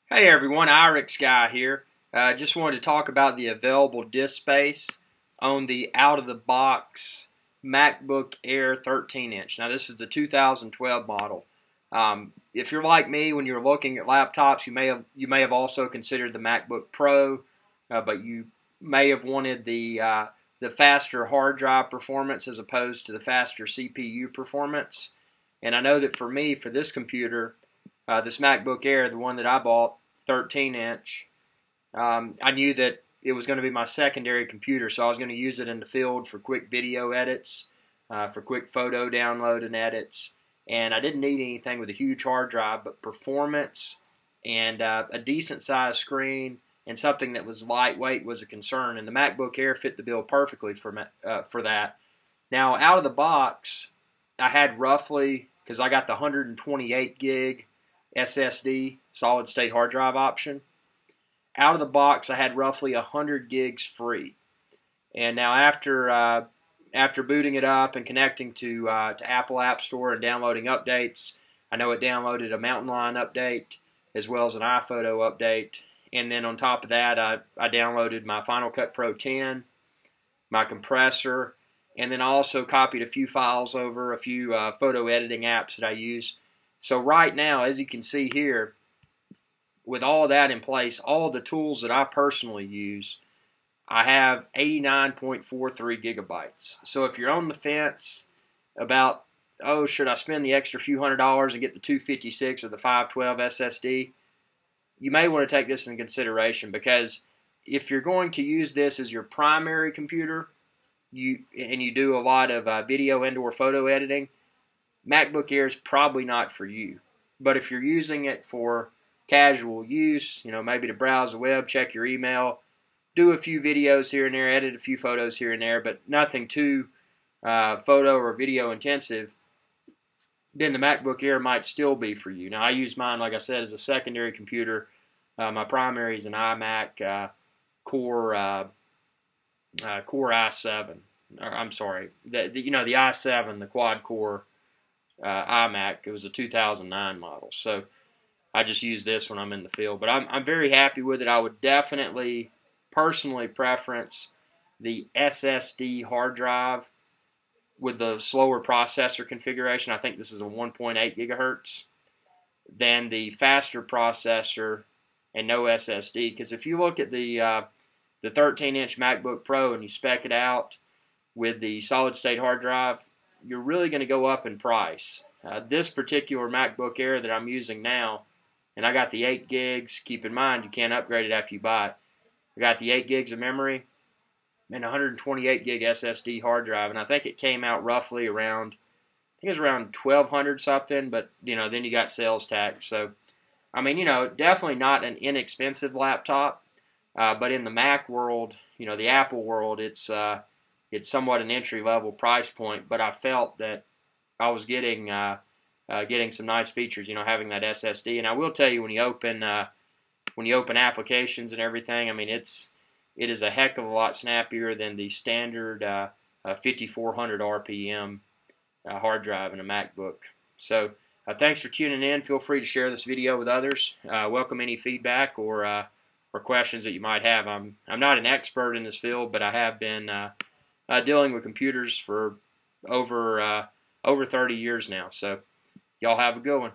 Hey everyone, Irix Guy here. Just wanted to talk about the available disk space on the out-of-the-box MacBook Air 13-inch. Now this is the 2012 model. If you're like me, when you're looking at laptops, you may have also considered the MacBook Pro, but you may have wanted the faster hard drive performance as opposed to the faster CPU performance. And I know that for me, for this computer, this MacBook Air, the one that I bought, 13-inch, I knew that it was going to be my secondary computer, so I was going to use it in the field for quick video edits, for quick photo download and edits, and I didn't need anything with a huge hard drive, but performance and a decent-sized screen and something that was lightweight was a concern, and the MacBook Air fit the bill perfectly for that. Now, out of the box, I had roughly, because I got the 128 gig SSD solid state hard drive option. Out of the box, I had roughly 100 gigs free. And now after booting it up and connecting to Apple App Store and downloading updates, I know it downloaded a Mountain Lion update as well as an iPhoto update. And then on top of that, I downloaded my Final Cut Pro 10, my compressor, and then I also copied a few files over, a few photo editing apps that I use. So right now, as you can see here, with all that in place, all the tools that I personally use, I have 89.43 gigabytes. So if you're on the fence about, oh, should I spend the extra few $100s and get the 256 or the 512 SSD, you may want to take this into consideration, because if you're going to use this as your primary computer, and you do a lot of video and/or photo editing, MacBook Air is probably not for you. But if you're using it for casual use, maybe to browse the web, check your email, do a few videos here and there, edit a few photos here and there, but nothing too photo or video intensive, then the MacBook Air might still be for you. Now, I use mine, like I said, as a secondary computer. My primary is an iMac Core i7. I'm sorry, the i7, the quad-core iMac. It was a 2009 model, so I just use this when I'm in the field. But I'm very happy with it. I would definitely, personally, preference the SSD hard drive with the slower processor configuration. I think this is a 1.8 gigahertz, than the faster processor and no SSD. Because if you look at the 13-inch MacBook Pro and you spec it out with the solid-state hard drive, you're really going to go up in price. This particular MacBook Air that I'm using now, and I got the 8 gigs. Keep in mind, you can't upgrade it after you buy it. I got the 8 gigs of memory and 128 gig SSD hard drive, and I think it came out roughly around, I think it was around 1,200 something, but then you got sales tax. So, I mean, definitely not an inexpensive laptop, but in the Mac world, the Apple world, it's somewhat an entry-level price point, but I felt that I was getting some nice features, having that SSD. And I will tell you, when you open applications and everything, I mean, it is a heck of a lot snappier than the standard 5400 RPM hard drive in a MacBook. So thanks for tuning in. Feel free to share this video with others. Welcome any feedback or questions that you might have. I'm not an expert in this field, but I have been dealing with computers for over 30 years now. So y'all have a good one.